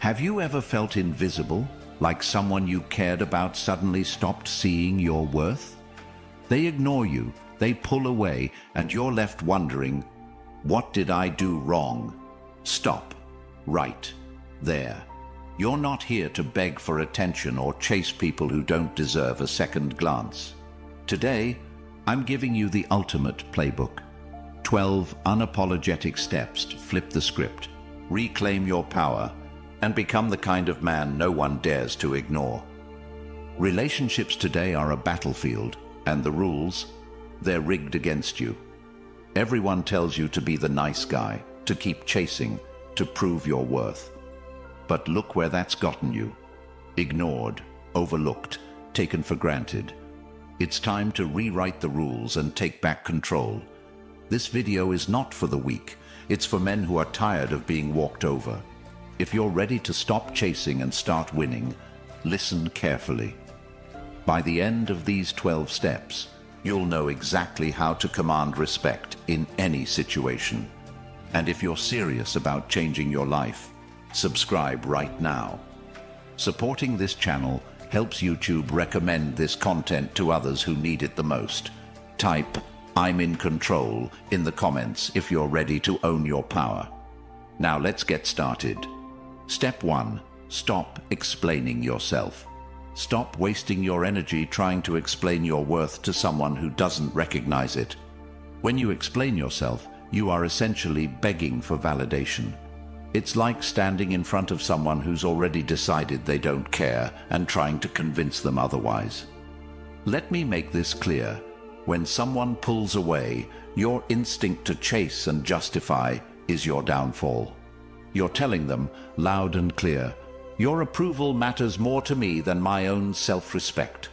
Have you ever felt invisible, like someone you cared about suddenly stopped seeing your worth? They ignore you, they pull away, and you're left wondering, what did I do wrong? Stop. Right. There. You're not here to beg for attention or chase people who don't deserve a second glance. Today, I'm giving you the ultimate playbook. 12 unapologetic steps to flip the script, reclaim your power, and become the kind of man no one dares to ignore. Relationships today are a battlefield, and the rules, they're rigged against you. Everyone tells you to be the nice guy, to keep chasing, to prove your worth. But look where that's gotten you. Ignored, overlooked, taken for granted. It's time to rewrite the rules and take back control. This video is not for the weak. It's for men who are tired of being walked over. If you're ready to stop chasing and start winning, listen carefully. By the end of these 12 steps, you'll know exactly how to command respect in any situation. And if you're serious about changing your life, subscribe right now. Supporting this channel helps YouTube recommend this content to others who need it the most. Type "I'm in control" in the comments if you're ready to own your power. Now let's get started. Step 1. Stop explaining yourself. Stop wasting your energy trying to explain your worth to someone who doesn't recognize it. When you explain yourself, you are essentially begging for validation. It's like standing in front of someone who's already decided they don't care and trying to convince them otherwise. Let me make this clear. When someone pulls away, your instinct to chase and justify is your downfall. You're telling them, loud and clear, your approval matters more to me than my own self-respect.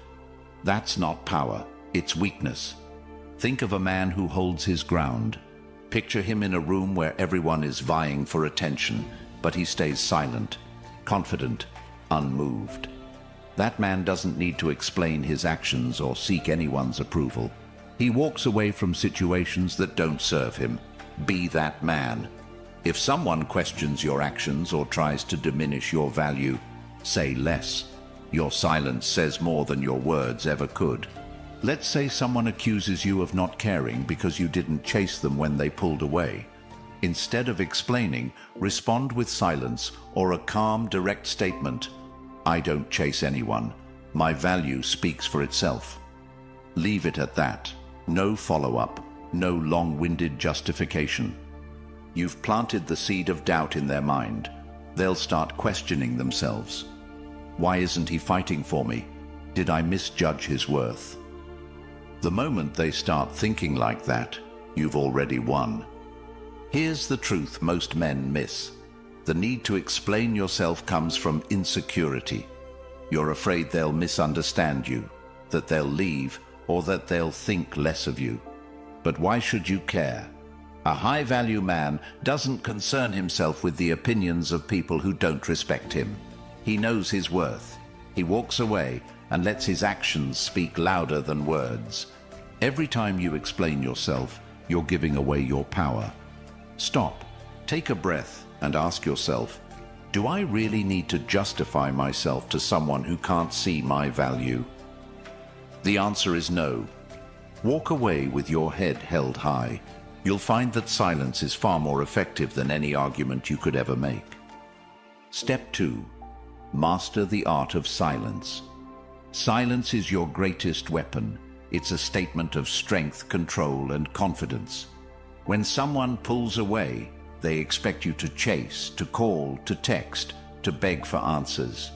That's not power, it's weakness. Think of a man who holds his ground. Picture him in a room where everyone is vying for attention, but he stays silent, confident, unmoved. That man doesn't need to explain his actions or seek anyone's approval. He walks away from situations that don't serve him. Be that man. If someone questions your actions or tries to diminish your value, say less. Your silence says more than your words ever could. Let's say someone accuses you of not caring because you didn't chase them when they pulled away. Instead of explaining, respond with silence or a calm, direct statement. I don't chase anyone. My value speaks for itself. Leave it at that. No follow-up, no long-winded justification. You've planted the seed of doubt in their mind. They'll start questioning themselves. Why isn't he fighting for me? Did I misjudge his worth? The moment they start thinking like that, you've already won. Here's the truth most men miss. The need to explain yourself comes from insecurity. You're afraid they'll misunderstand you, that they'll leave, or that they'll think less of you. But why should you care? A high-value man doesn't concern himself with the opinions of people who don't respect him. He knows his worth. He walks away and lets his actions speak louder than words. Every time you explain yourself, you're giving away your power. Stop, take a breath, and ask yourself, do I really need to justify myself to someone who can't see my value? The answer is no. Walk away with your head held high. You'll find that silence is far more effective than any argument you could ever make. Step 2. Master the art of silence. Silence is your greatest weapon. It's a statement of strength, control, and confidence. When someone pulls away, they expect you to chase, to call, to text, to beg for answers.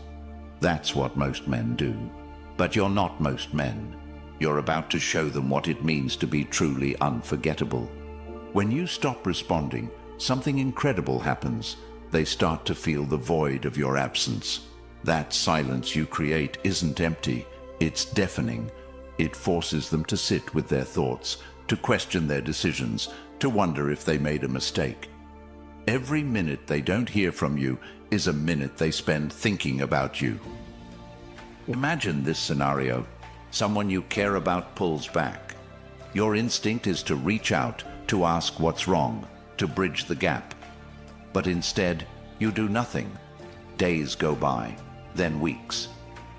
That's what most men do. But you're not most men. You're about to show them what it means to be truly unforgettable. When you stop responding, something incredible happens. They start to feel the void of your absence. That silence you create isn't empty, it's deafening. It forces them to sit with their thoughts, to question their decisions, to wonder if they made a mistake. Every minute they don't hear from you is a minute they spend thinking about you. Imagine this scenario. Someone you care about pulls back. Your instinct is to reach out, to ask what's wrong, to bridge the gap. But instead, you do nothing. Days go by, then weeks.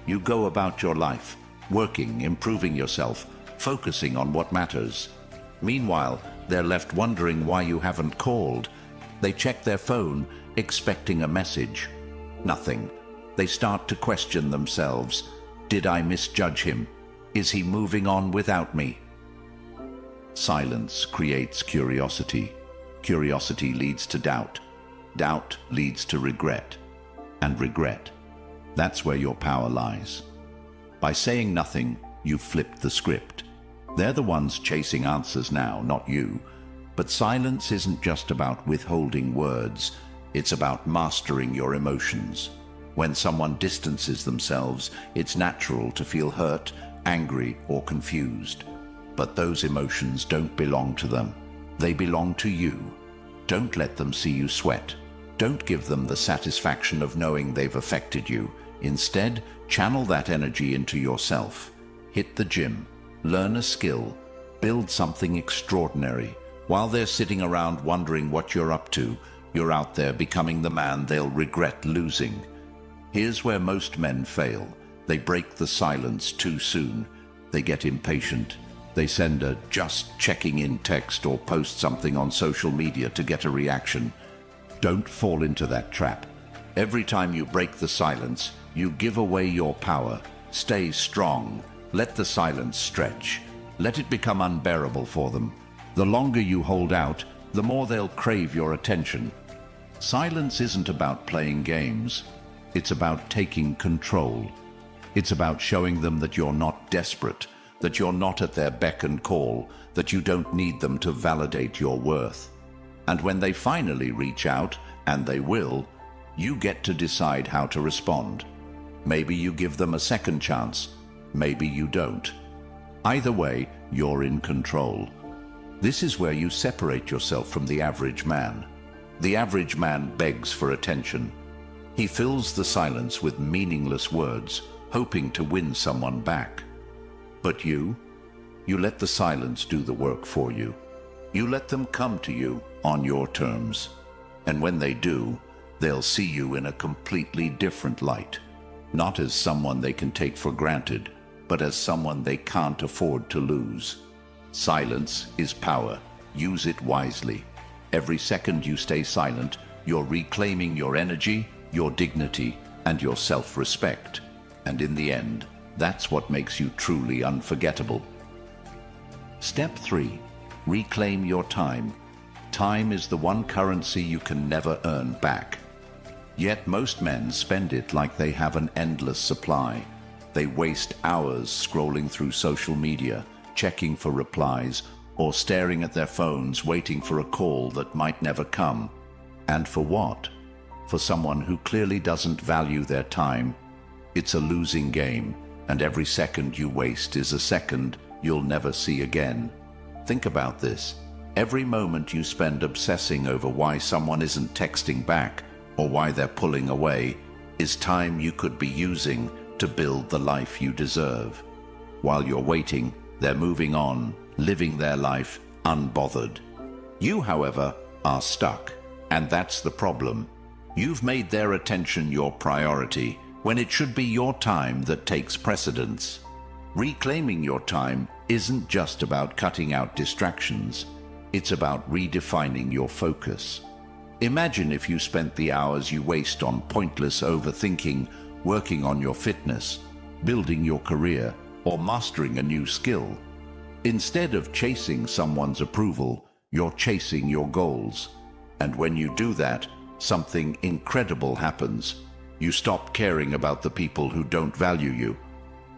You go about your life, working, improving yourself, focusing on what matters. Meanwhile, they're left wondering why you haven't called. They check their phone, expecting a message. Nothing. They start to question themselves. Did I misjudge him? Is he moving on without me? Silence creates curiosity. Curiosity leads to doubt. Doubt leads to regret. And regret, that's where your power lies. By saying nothing, you've flipped the script. They're the ones chasing answers now, not you. But silence isn't just about withholding words. It's about mastering your emotions. When someone distances themselves, it's natural to feel hurt, angry, or confused. But those emotions don't belong to them. They belong to you. Don't let them see you sweat. Don't give them the satisfaction of knowing they've affected you. Instead, channel that energy into yourself. Hit the gym, learn a skill, build something extraordinary. While they're sitting around wondering what you're up to, you're out there becoming the man they'll regret losing. Here's where most men fail. They break the silence too soon. They get impatient. They send a just checking in text or post something on social media to get a reaction. Don't fall into that trap. Every time you break the silence, you give away your power. Stay strong. Let the silence stretch. Let it become unbearable for them. The longer you hold out, the more they'll crave your attention. Silence isn't about playing games. It's about taking control. It's about showing them that you're not desperate, that you're not at their beck and call, that you don't need them to validate your worth. And when they finally reach out, and they will, you get to decide how to respond. Maybe you give them a second chance. Maybe you don't. Either way, you're in control. This is where you separate yourself from the average man. The average man begs for attention. He fills the silence with meaningless words, hoping to win someone back. But you let the silence do the work for you. You let them come to you on your terms. And when they do, they'll see you in a completely different light. Not as someone they can take for granted, but as someone they can't afford to lose. Silence is power. Use it wisely. Every second you stay silent, you're reclaiming your energy, your dignity, and your self-respect. And in the end, that's what makes you truly unforgettable. Step 3. Reclaim your time. Time is the one currency you can never earn back. Yet most men spend it like they have an endless supply. They waste hours scrolling through social media, checking for replies, or staring at their phones waiting for a call that might never come. And for what? For someone who clearly doesn't value their time. It's a losing game, and every second you waste is a second you'll never see again. Think about this. Every moment you spend obsessing over why someone isn't texting back or why they're pulling away is time you could be using to build the life you deserve. While you're waiting, they're moving on, living their life unbothered. You, however, are stuck, and that's the problem. You've made their attention your priority when it should be your time that takes precedence. Reclaiming your time isn't just about cutting out distractions. It's about redefining your focus. Imagine if you spent the hours you waste on pointless overthinking, working on your fitness, building your career, or mastering a new skill. Instead of chasing someone's approval, you're chasing your goals. And when you do that, something incredible happens. You stop caring about the people who don't value you.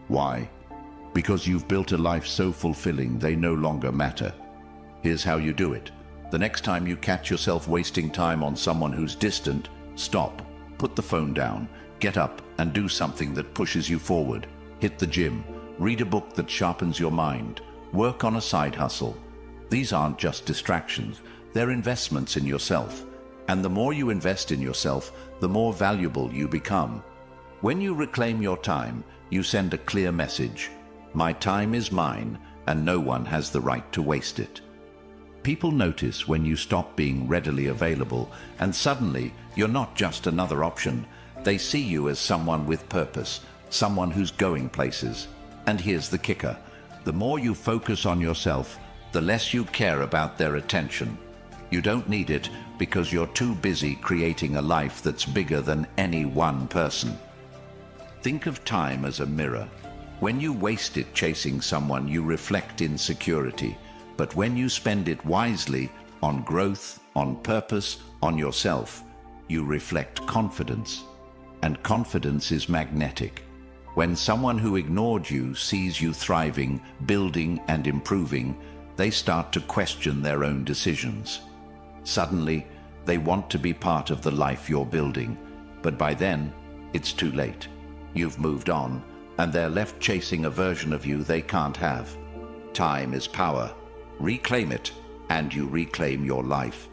Why? Because you've built a life so fulfilling they no longer matter. Here's how you do it. The next time you catch yourself wasting time on someone who's distant, stop, put the phone down, get up and do something that pushes you forward. Hit the gym, read a book that sharpens your mind, work on a side hustle. These aren't just distractions, they're investments in yourself. And the more you invest in yourself, the more valuable you become. When you reclaim your time, you send a clear message. My time is mine, and no one has the right to waste it. People notice when you stop being readily available, and suddenly you're not just another option. They see you as someone with purpose, someone who's going places. And here's the kicker. The more you focus on yourself, the less you care about their attention. You don't need it because you're too busy creating a life that's bigger than any one person. Think of time as a mirror. When you waste it chasing someone, you reflect insecurity. But when you spend it wisely, on growth, on purpose, on yourself, you reflect confidence. And confidence is magnetic. When someone who ignored you sees you thriving, building and improving, they start to question their own decisions. Suddenly, they want to be part of the life you're building. But by then, it's too late. You've moved on, and they're left chasing a version of you they can't have. Time is power. Reclaim it, and you reclaim your life.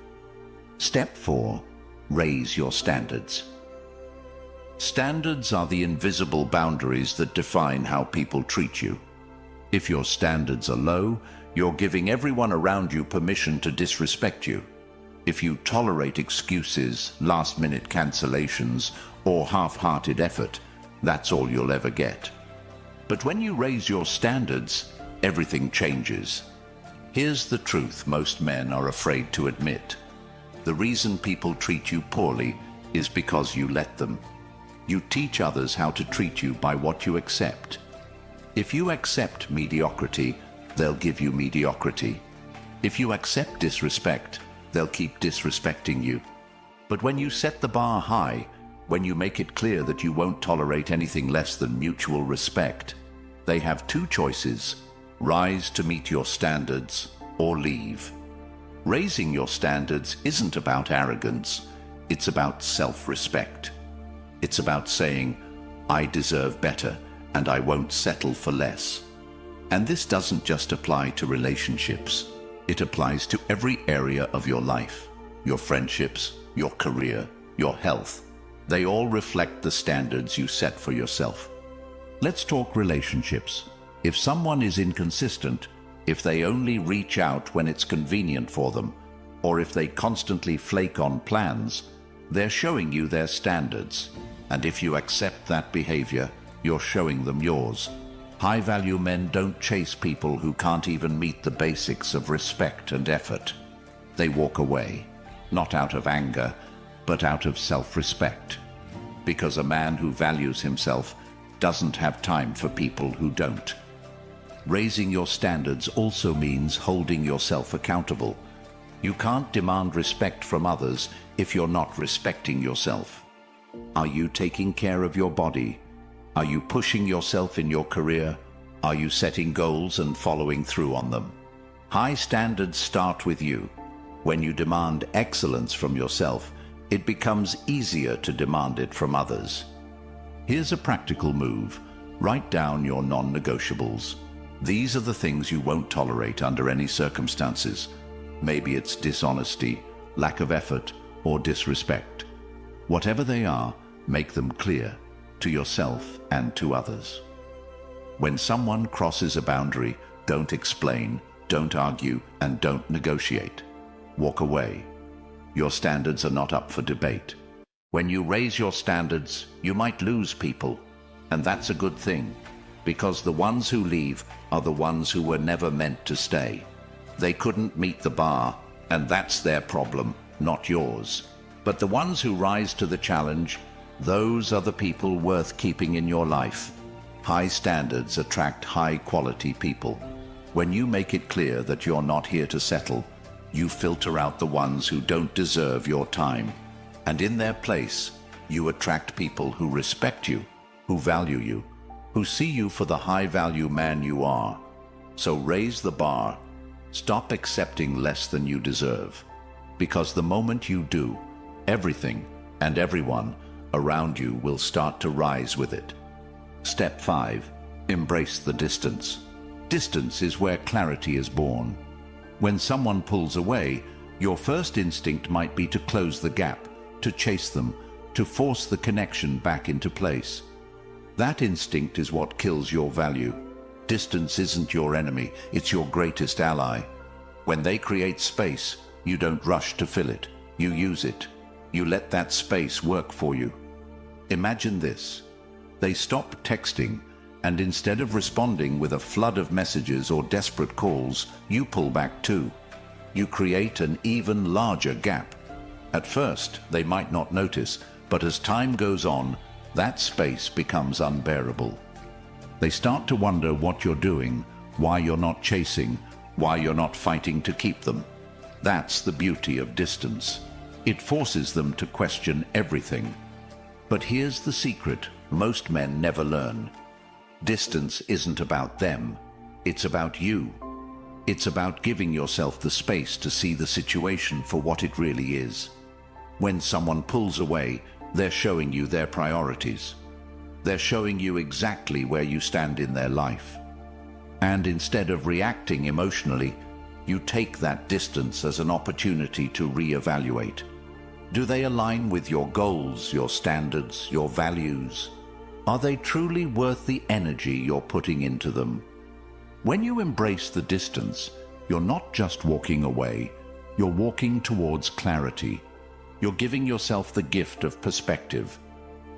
Step 4. Raise your standards. Standards are the invisible boundaries that define how people treat you. If your standards are low, you're giving everyone around you permission to disrespect you. If you tolerate excuses, last-minute cancellations, or half-hearted effort, that's all you'll ever get. But when you raise your standards, everything changes. Here's the truth most men are afraid to admit. The reason people treat you poorly is because you let them. You teach others how to treat you by what you accept. If you accept mediocrity, they'll give you mediocrity. If you accept disrespect, they'll keep disrespecting you. But when you set the bar high, when you make it clear that you won't tolerate anything less than mutual respect, they have two choices: rise to meet your standards or leave. Raising your standards isn't about arrogance, it's about self-respect. It's about saying, I deserve better and I won't settle for less. And this doesn't just apply to relationships. It applies to every area of your life, your friendships, your career, your health. They all reflect the standards you set for yourself. Let's talk relationships. If someone is inconsistent, if they only reach out when it's convenient for them, or if they constantly flake on plans, they're showing you their standards. And if you accept that behavior, you're showing them yours. High-value men don't chase people who can't even meet the basics of respect and effort. They walk away, not out of anger, but out of self-respect. Because a man who values himself doesn't have time for people who don't. Raising your standards also means holding yourself accountable. You can't demand respect from others if you're not respecting yourself. Are you taking care of your body? Are you pushing yourself in your career? Are you setting goals and following through on them? High standards start with you. When you demand excellence from yourself, it becomes easier to demand it from others. Here's a practical move. Write down your non-negotiables. These are the things you won't tolerate under any circumstances. Maybe it's dishonesty, lack of effort, or disrespect. Whatever they are, make them clear to yourself and to others. When someone crosses a boundary, don't explain, don't argue, and don't negotiate. Walk away. Your standards are not up for debate. When you raise your standards, you might lose people, and that's a good thing, because the ones who leave are the ones who were never meant to stay. They couldn't meet the bar, and that's their problem, not yours. But the ones who rise to the challenge, those are the people worth keeping in your life. High standards attract high-quality people. When you make it clear that you're not here to settle, you filter out the ones who don't deserve your time. And in their place, you attract people who respect you, who value you, who see you for the high-value man you are. So raise the bar. Stop accepting less than you deserve. Because the moment you do, everything and everyone around you will start to rise with it. Step 5. Embrace the distance. Distance is where clarity is born. When someone pulls away, your first instinct might be to close the gap, to chase them, to force the connection back into place. That instinct is what kills your value. Distance isn't your enemy, it's your greatest ally. When they create space, you don't rush to fill it. You use it. You let that space work for you. Imagine this. They stop texting, and instead of responding with a flood of messages or desperate calls, you pull back too. You create an even larger gap. At first, they might not notice, but as time goes on, that space becomes unbearable. They start to wonder what you're doing, why you're not chasing, why you're not fighting to keep them. That's the beauty of distance. It forces them to question everything. But here's the secret most men never learn. Distance isn't about them. It's about you. It's about giving yourself the space to see the situation for what it really is. When someone pulls away, they're showing you their priorities. They're showing you exactly where you stand in their life. And instead of reacting emotionally, you take that distance as an opportunity to reevaluate. Do they align with your goals, your standards, your values? Are they truly worth the energy you're putting into them? When you embrace the distance, you're not just walking away, you're walking towards clarity. You're giving yourself the gift of perspective.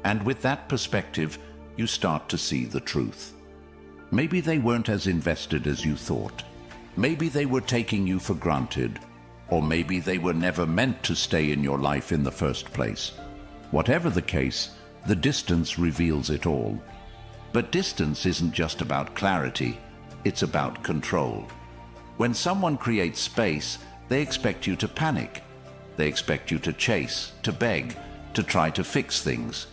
And with that perspective, you start to see the truth. Maybe they weren't as invested as you thought. Maybe they were taking you for granted. Or maybe they were never meant to stay in your life in the first place. Whatever the case, the distance reveals it all. But distance isn't just about clarity, it's about control. When someone creates space, they expect you to panic. They expect you to chase, to beg, to try to fix things.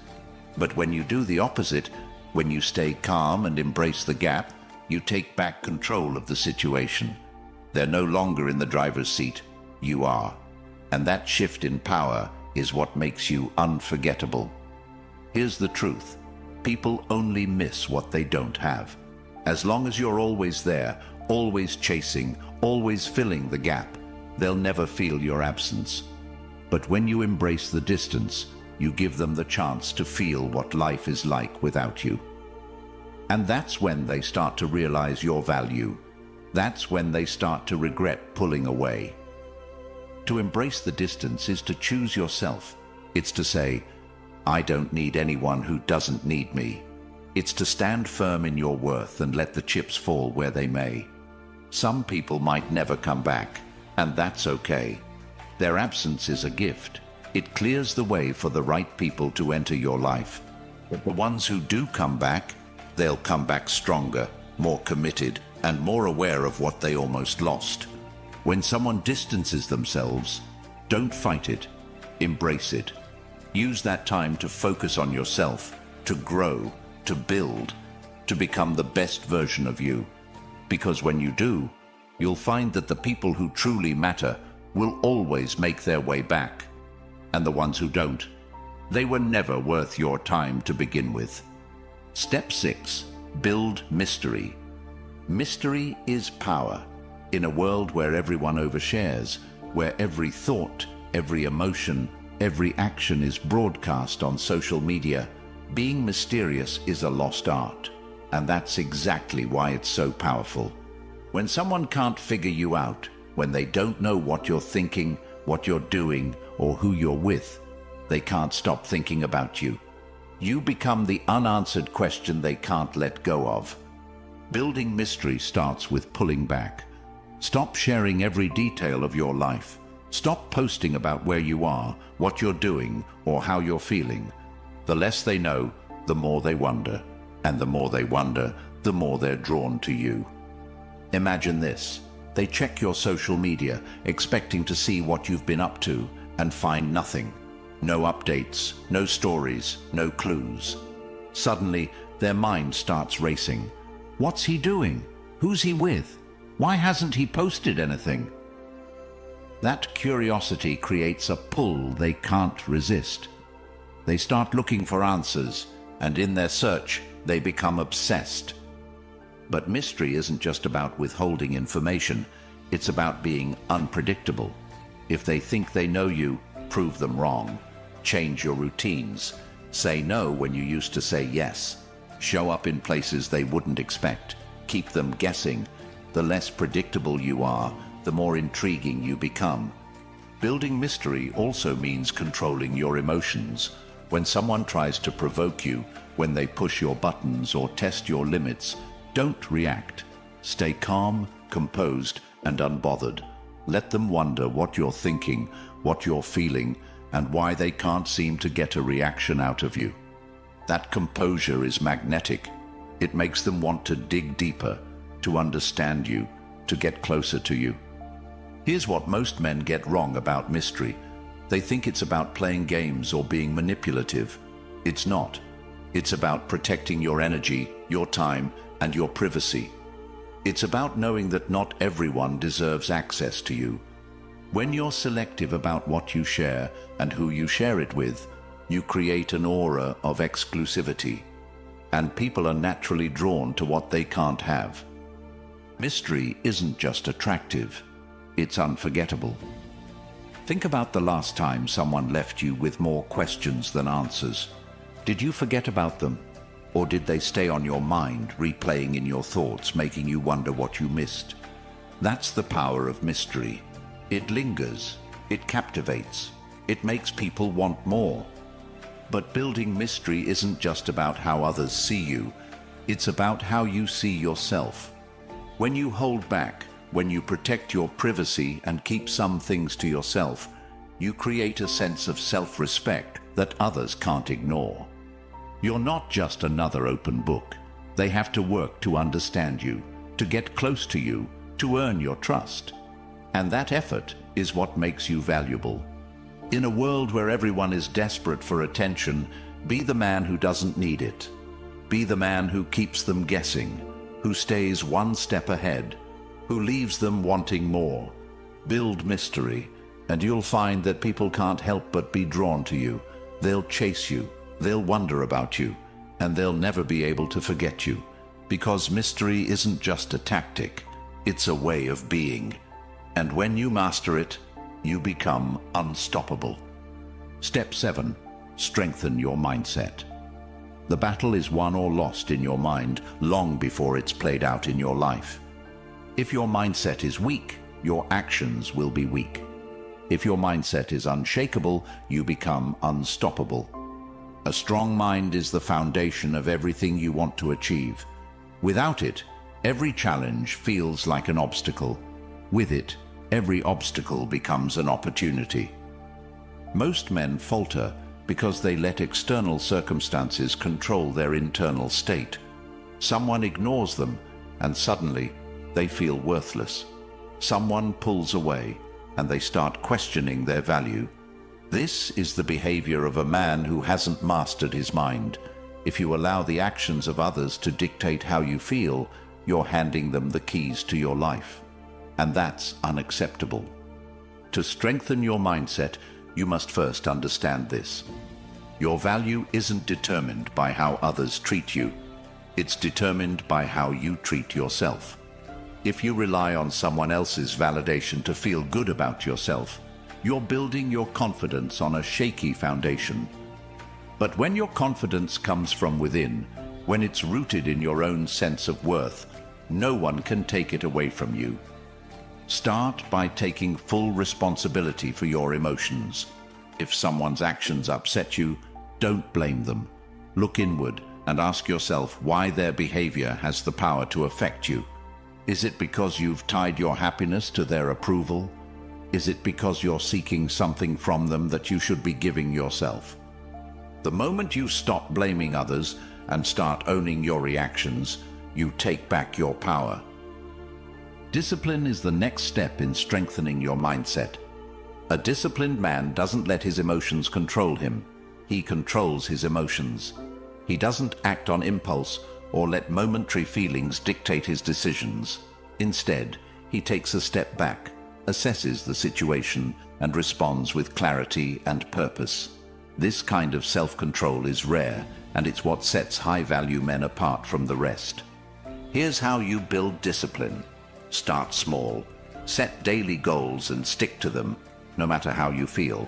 But when you do the opposite, when you stay calm and embrace the gap, you take back control of the situation. They're no longer in the driver's seat, you are. And that shift in power is what makes you unforgettable. Here's the truth. People only miss what they don't have. As long as you're always there, always chasing, always filling the gap, they'll never feel your absence. But when you embrace the distance, you give them the chance to feel what life is like without you. And that's when they start to realize your value. That's when they start to regret pulling away. To embrace the distance is to choose yourself. It's to say, I don't need anyone who doesn't need me. It's to stand firm in your worth and let the chips fall where they may. Some people might never come back, and that's okay. Their absence is a gift. It clears the way for the right people to enter your life. But the ones who do come back, they'll come back stronger, more committed, and more aware of what they almost lost. When someone distances themselves, don't fight it. Embrace it. Use that time to focus on yourself, to grow, to build, to become the best version of you. Because when you do, you'll find that the people who truly matter will always make their way back. And the ones who don't, they were never worth your time to begin with. Step 6. Build mystery. Mystery is power. In a world where everyone overshares, where every thought, every emotion, every action is broadcast on social media, being mysterious is a lost art. And that's exactly why it's so powerful. When someone can't figure you out, when they don't know what you're thinking, what you're doing, or who you're with, they can't stop thinking about you. You become the unanswered question they can't let go of. Building mystery starts with pulling back. Stop sharing every detail of your life. Stop posting about where you are, what you're doing, or how you're feeling. The less they know, the more they wonder. And the more they wonder, the more they're drawn to you. Imagine this. They check your social media, expecting to see what you've been up to, and find nothing. No updates, no stories, no clues. Suddenly, their mind starts racing. What's he doing? Who's he with? Why hasn't he posted anything? That curiosity creates a pull they can't resist. They start looking for answers, and in their search, they become obsessed. But mystery isn't just about withholding information, it's about being unpredictable. If they think they know you, prove them wrong. Change your routines. Say no when you used to say yes. Show up in places they wouldn't expect. Keep them guessing. The less predictable you are, the more intriguing you become. Building mystery also means controlling your emotions. When someone tries to provoke you, when they push your buttons or test your limits, don't react. Stay calm, composed, and unbothered. Let them wonder what you're thinking, what you're feeling, and why they can't seem to get a reaction out of you. That composure is magnetic. It makes them want to dig deeper, to understand you, to get closer to you. Here's what most men get wrong about mystery. They think it's about playing games or being manipulative. It's not. It's about protecting your energy, your time, and your privacy. It's about knowing that not everyone deserves access to you. When you're selective about what you share and who you share it with, you create an aura of exclusivity, and people are naturally drawn to what they can't have. Mystery isn't just attractive, it's unforgettable. Think about the last time someone left you with more questions than answers. Did you forget about them? Or did they stay on your mind, replaying in your thoughts, making you wonder what you missed? That's the power of mystery. It lingers, it captivates, it makes people want more. But building mystery isn't just about how others see you, it's about how you see yourself. When you hold back, when you protect your privacy and keep some things to yourself, you create a sense of self-respect that others can't ignore. You're not just another open book. They have to work to understand you, to get close to you, to earn your trust. And that effort is what makes you valuable. In a world where everyone is desperate for attention, be the man who doesn't need it. Be the man who keeps them guessing, who stays one step ahead, who leaves them wanting more. Build mystery, and you'll find that people can't help but be drawn to you. They'll chase you, they'll wonder about you, and they'll never be able to forget you. Because mystery isn't just a tactic, it's a way of being. And when you master it, you become unstoppable. Step 7. Strengthen your mindset. The battle is won or lost in your mind long before it's played out in your life. If your mindset is weak, your actions will be weak. If your mindset is unshakable, you become unstoppable. A strong mind is the foundation of everything you want to achieve. Without it, every challenge feels like an obstacle. With it, every obstacle becomes an opportunity. Most men falter because they let external circumstances control their internal state. Someone ignores them, and suddenly they feel worthless. Someone pulls away, and they start questioning their value. This is the behavior of a man who hasn't mastered his mind. If you allow the actions of others to dictate how you feel, you're handing them the keys to your life. And that's unacceptable. To strengthen your mindset, you must first understand this. Your value isn't determined by how others treat you. It's determined by how you treat yourself. If you rely on someone else's validation to feel good about yourself, you're building your confidence on a shaky foundation. But when your confidence comes from within, when it's rooted in your own sense of worth, no one can take it away from you. Start by taking full responsibility for your emotions. If someone's actions upset you, don't blame them. Look inward and ask yourself why their behavior has the power to affect you. Is it because you've tied your happiness to their approval? Is it because you're seeking something from them that you should be giving yourself? The moment you stop blaming others and start owning your reactions, you take back your power. Discipline is the next step in strengthening your mindset. A disciplined man doesn't let his emotions control him. He controls his emotions. He doesn't act on impulse or let momentary feelings dictate his decisions. Instead, he takes a step back, assesses the situation, and responds with clarity and purpose. This kind of self-control is rare, and it's what sets high-value men apart from the rest. Here's how you build discipline. Start small. Set daily goals and stick to them, no matter how you feel.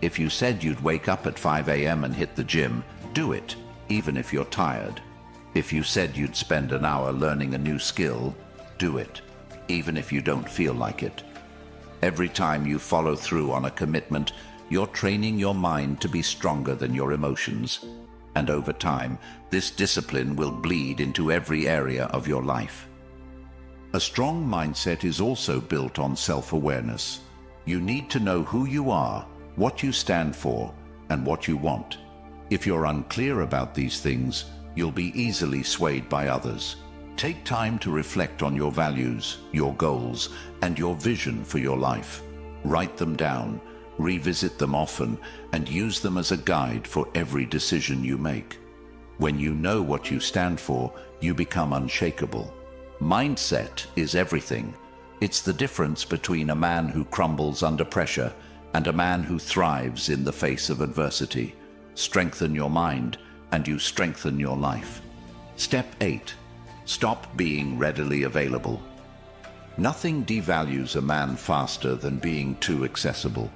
If you said you'd wake up at 5 a.m. and hit the gym, do it, even if you're tired. If you said you'd spend an hour learning a new skill, do it, even if you don't feel like it. Every time you follow through on a commitment, you're training your mind to be stronger than your emotions. And over time, this discipline will bleed into every area of your life. A strong mindset is also built on self-awareness. You need to know who you are, what you stand for, and what you want. If you're unclear about these things, you'll be easily swayed by others. Take time to reflect on your values, your goals, and your vision for your life. Write them down, revisit them often, and use them as a guide for every decision you make. When you know what you stand for, you become unshakable. Mindset is everything. It's the difference between a man who crumbles under pressure and a man who thrives in the face of adversity. Strengthen your mind, and you strengthen your life. Step 8. Stop being readily available. Nothing devalues a man faster than being too accessible.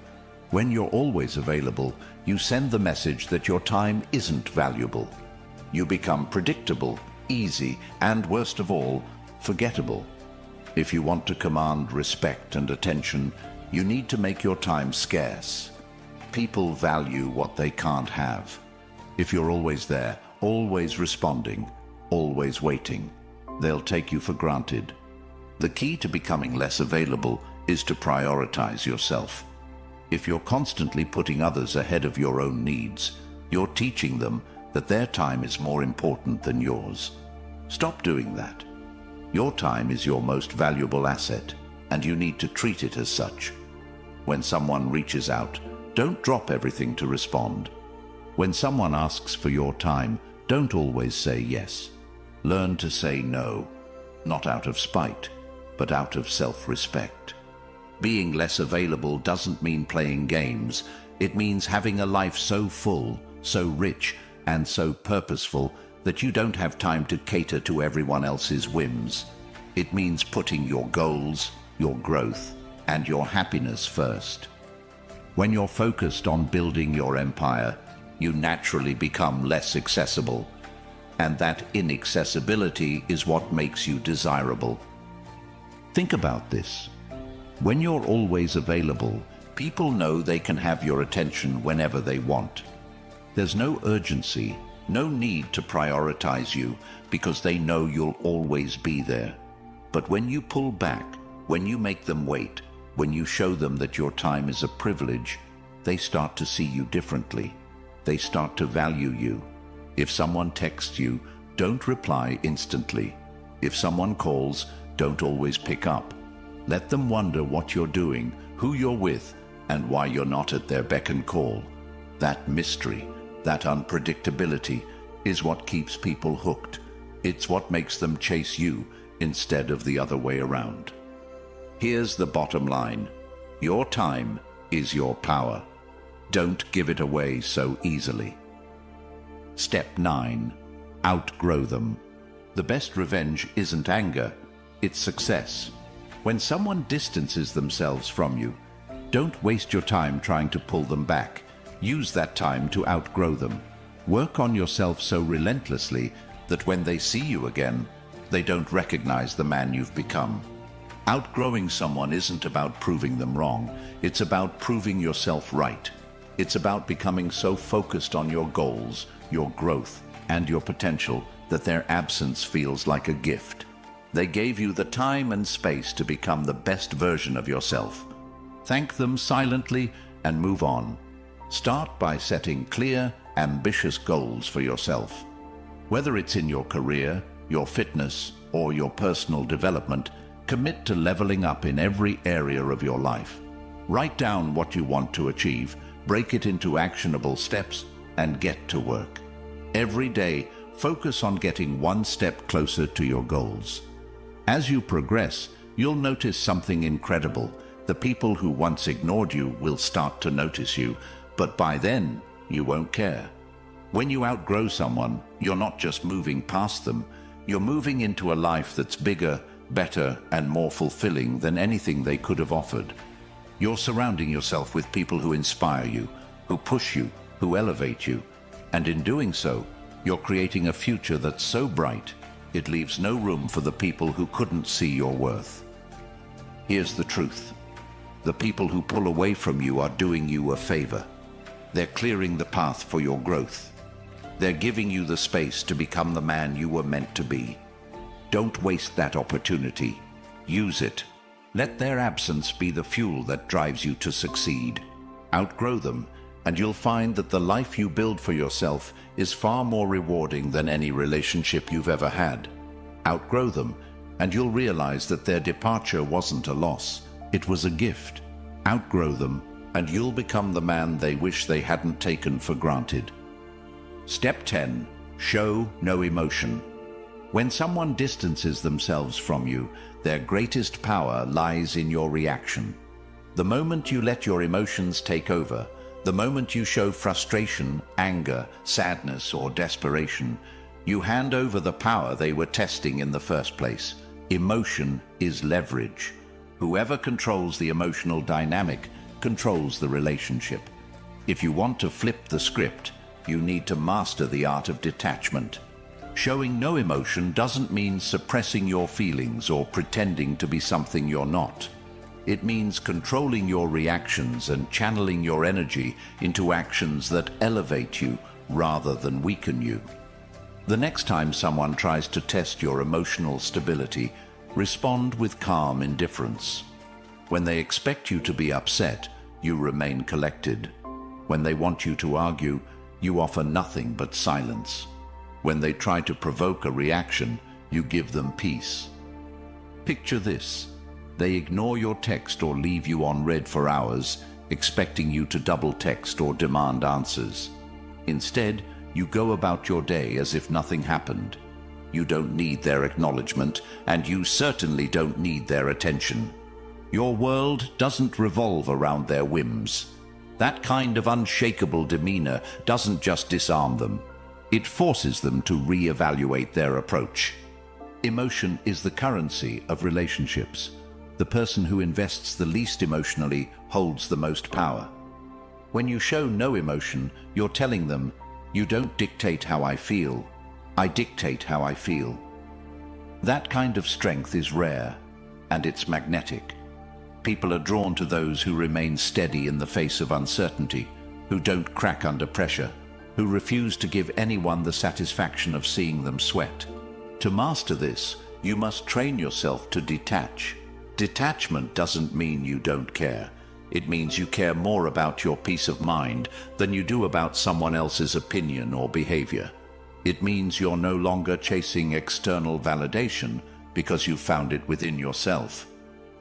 When you're always available, you send the message that your time isn't valuable. You become predictable, easy, and worst of all, forgettable. If you want to command respect and attention, you need to make your time scarce. People value what they can't have. If you're always there, always responding, always waiting, they'll take you for granted. The key to becoming less available is to prioritize yourself. If you're constantly putting others ahead of your own needs, you're teaching them that their time is more important than yours. Stop doing that. Your time is your most valuable asset, and you need to treat it as such. When someone reaches out, don't drop everything to respond. When someone asks for your time, don't always say yes. Learn to say no, not out of spite, but out of self-respect. Being less available doesn't mean playing games. It means having a life so full, so rich, and so purposeful that you don't have time to cater to everyone else's whims. It means putting your goals, your growth, and your happiness first. When you're focused on building your empire, you naturally become less accessible. And that inaccessibility is what makes you desirable. Think about this. When you're always available, people know they can have your attention whenever they want. There's no urgency, no need to prioritize you because they know you'll always be there. But when you pull back, when you make them wait, when you show them that your time is a privilege, they start to see you differently. They start to value you. If someone texts you, don't reply instantly. If someone calls, don't always pick up. Let them wonder what you're doing, who you're with, and why you're not at their beck and call. That mystery, that unpredictability, is what keeps people hooked. It's what makes them chase you instead of the other way around. Here's the bottom line. Your time is your power. Don't give it away so easily. Step 9. Outgrow them. The best revenge isn't anger, it's success. When someone distances themselves from you, don't waste your time trying to pull them back. Use that time to outgrow them. Work on yourself so relentlessly that when they see you again, they don't recognize the man you've become. Outgrowing someone isn't about proving them wrong. It's about proving yourself right. It's about becoming so focused on your goals, your growth, and your potential that their absence feels like a gift. They gave you the time and space to become the best version of yourself. Thank them silently and move on. Start by setting clear, ambitious goals for yourself. Whether it's in your career, your fitness, or your personal development, commit to leveling up in every area of your life. Write down what you want to achieve, break it into actionable steps, and get to work. Every day, focus on getting one step closer to your goals. As you progress, you'll notice something incredible. The people who once ignored you will start to notice you, but by then, you won't care. When you outgrow someone, you're not just moving past them, you're moving into a life that's bigger, better, and more fulfilling than anything they could have offered. You're surrounding yourself with people who inspire you, who push you, who elevate you, and in doing so, you're creating a future that's so bright, it leaves no room for the people who couldn't see your worth. Here's the truth. The people who pull away from you are doing you a favor. They're clearing the path for your growth. They're giving you the space to become the man you were meant to be. Don't waste that opportunity. Use it. Let their absence be the fuel that drives you to succeed. Outgrow them, and you'll find that the life you build for yourself is far more rewarding than any relationship you've ever had. Outgrow them, and you'll realize that their departure wasn't a loss, it was a gift. Outgrow them, and you'll become the man they wish they hadn't taken for granted. Step 10. Show no emotion. When someone distances themselves from you, their greatest power lies in your reaction. The moment you let your emotions take over, the moment you show frustration, anger, sadness, or desperation, you hand over the power they were testing in the first place. Emotion is leverage. Whoever controls the emotional dynamic controls the relationship. If you want to flip the script, you need to master the art of detachment. Showing no emotion doesn't mean suppressing your feelings or pretending to be something you're not. It means controlling your reactions and channeling your energy into actions that elevate you rather than weaken you. The next time someone tries to test your emotional stability, respond with calm indifference. When they expect you to be upset, you remain collected. When they want you to argue, you offer nothing but silence. When they try to provoke a reaction, you give them peace. Picture this. They ignore your text or leave you on read for hours, expecting you to double text or demand answers. Instead, you go about your day as if nothing happened. You don't need their acknowledgement, and you certainly don't need their attention. Your world doesn't revolve around their whims. That kind of unshakable demeanor doesn't just disarm them. It forces them to re-evaluate their approach. Emotion is the currency of relationships. The person who invests the least emotionally holds the most power. When you show no emotion, you're telling them, "You don't dictate how I feel. I dictate how I feel." That kind of strength is rare, and it's magnetic. People are drawn to those who remain steady in the face of uncertainty, who don't crack under pressure, who refuse to give anyone the satisfaction of seeing them sweat. To master this, you must train yourself to detach. Detachment doesn't mean you don't care. It means you care more about your peace of mind than you do about someone else's opinion or behavior. It means you're no longer chasing external validation because you found it within yourself.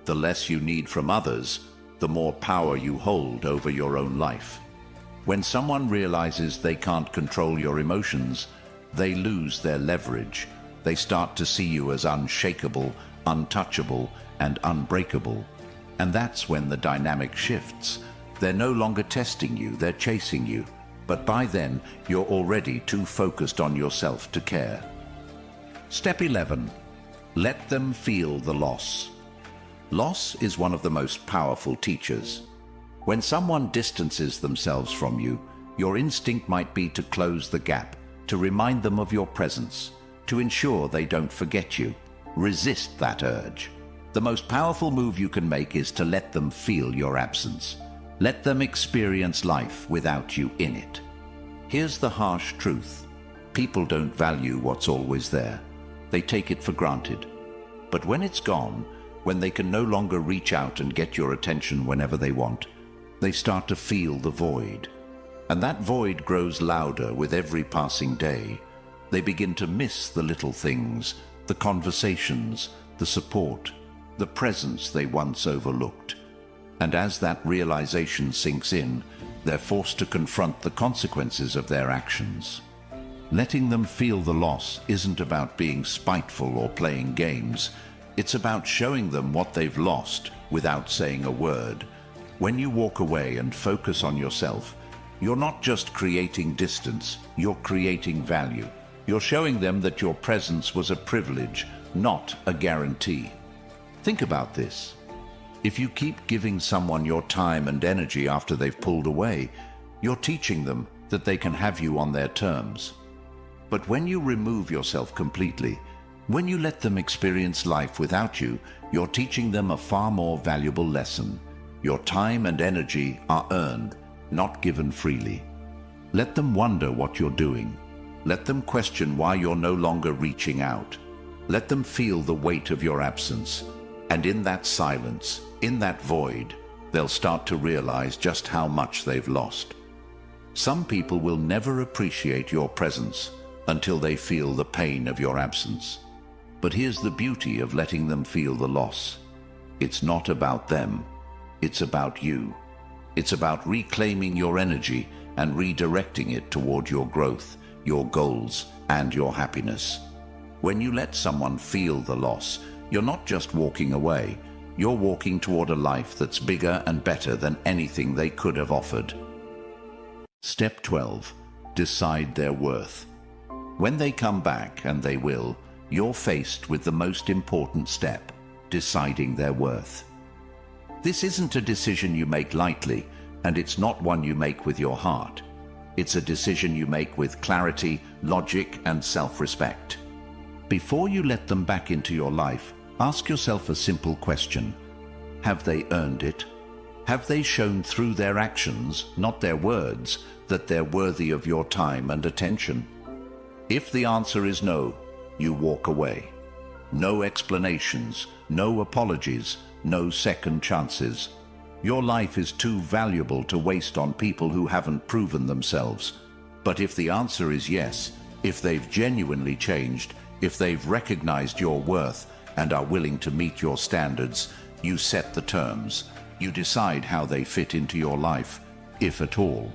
The less you need from others, the more power you hold over your own life. When someone realizes they can't control your emotions, they lose their leverage. They start to see you as unshakable, untouchable, and unbreakable. And that's when the dynamic shifts. They're no longer testing you, they're chasing you. But by then, you're already too focused on yourself to care. Step 11. Let them feel the loss. Loss is one of the most powerful teachers. When someone distances themselves from you, your instinct might be to close the gap, to remind them of your presence, to ensure they don't forget you. Resist that urge. The most powerful move you can make is to let them feel your absence. Let them experience life without you in it. Here's the harsh truth. People don't value what's always there. They take it for granted. But when it's gone, when they can no longer reach out and get your attention whenever they want, they start to feel the void. And that void grows louder with every passing day. They begin to miss the little things, the conversations, the support, the presence they once overlooked. And as that realization sinks in, they're forced to confront the consequences of their actions. Letting them feel the loss isn't about being spiteful or playing games. It's about showing them what they've lost without saying a word. When you walk away and focus on yourself, you're not just creating distance, you're creating value. You're showing them that your presence was a privilege, not a guarantee. Think about this. If you keep giving someone your time and energy after they've pulled away, you're teaching them that they can have you on their terms. But when you remove yourself completely, when you let them experience life without you, you're teaching them a far more valuable lesson. Your time and energy are earned, not given freely. Let them wonder what you're doing. Let them question why you're no longer reaching out. Let them feel the weight of your absence. And in that silence, in that void, they'll start to realize just how much they've lost. Some people will never appreciate your presence until they feel the pain of your absence. But here's the beauty of letting them feel the loss. It's not about them. It's about you. It's about reclaiming your energy and redirecting it toward your growth, your goals, and your happiness. When you let someone feel the loss, you're not just walking away. You're walking toward a life that's bigger and better than anything they could have offered. Step 12. Decide their worth. When they come back, and they will, you're faced with the most important step, deciding their worth. This isn't a decision you make lightly, and it's not one you make with your heart. It's a decision you make with clarity, logic, and self-respect. Before you let them back into your life, ask yourself a simple question. Have they earned it? Have they shown through their actions, not their words, that they're worthy of your time and attention? If the answer is no, you walk away. No explanations, no apologies, no second chances. Your life is too valuable to waste on people who haven't proven themselves. But if the answer is yes, if they've genuinely changed, if they've recognized your worth and are willing to meet your standards, you set the terms. You decide how they fit into your life, if at all.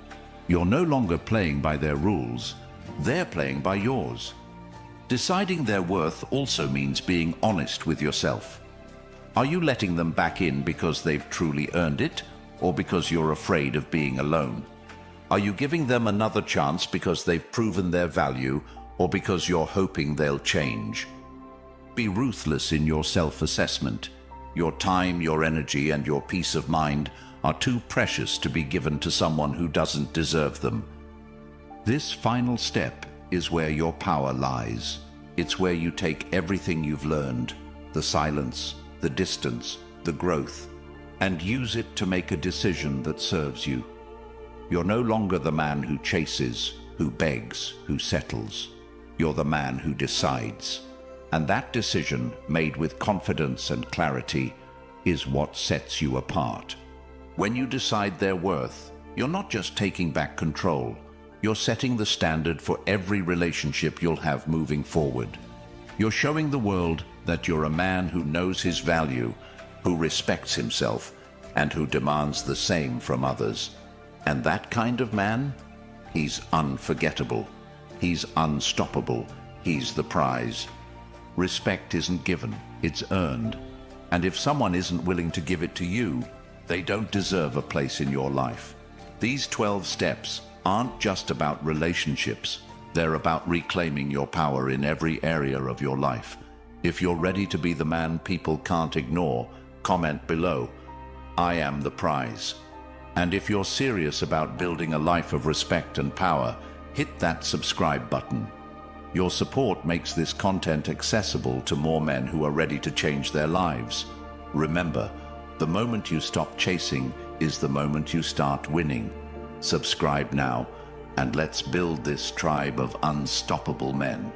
You're no longer playing by their rules. They're playing by yours. Deciding their worth also means being honest with yourself. Are you letting them back in because they've truly earned it, or because you're afraid of being alone? Are you giving them another chance because they've proven their value, or because you're hoping they'll change? Be ruthless in your self-assessment. Your time, your energy, and your peace of mind are too precious to be given to someone who doesn't deserve them. This final step is where your power lies. It's where you take everything you've learned, the silence, the distance, the growth, and use it to make a decision that serves you. You're no longer the man who chases, who begs, who settles. You're the man who decides. And that decision, made with confidence and clarity, is what sets you apart. When you decide their worth, you're not just taking back control. You're setting the standard for every relationship you'll have moving forward. You're showing the world that you're a man who knows his value, who respects himself, and who demands the same from others. And that kind of man? He's unforgettable. He's unstoppable. He's the prize. Respect isn't given, it's earned. And if someone isn't willing to give it to you, they don't deserve a place in your life. These 12 steps aren't just about relationships. They're about reclaiming your power in every area of your life. If you're ready to be the man people can't ignore, comment below, "I am the prize." And if you're serious about building a life of respect and power, hit that subscribe button. Your support makes this content accessible to more men who are ready to change their lives. Remember, the moment you stop chasing is the moment you start winning. Subscribe now, and let's build this tribe of unstoppable men.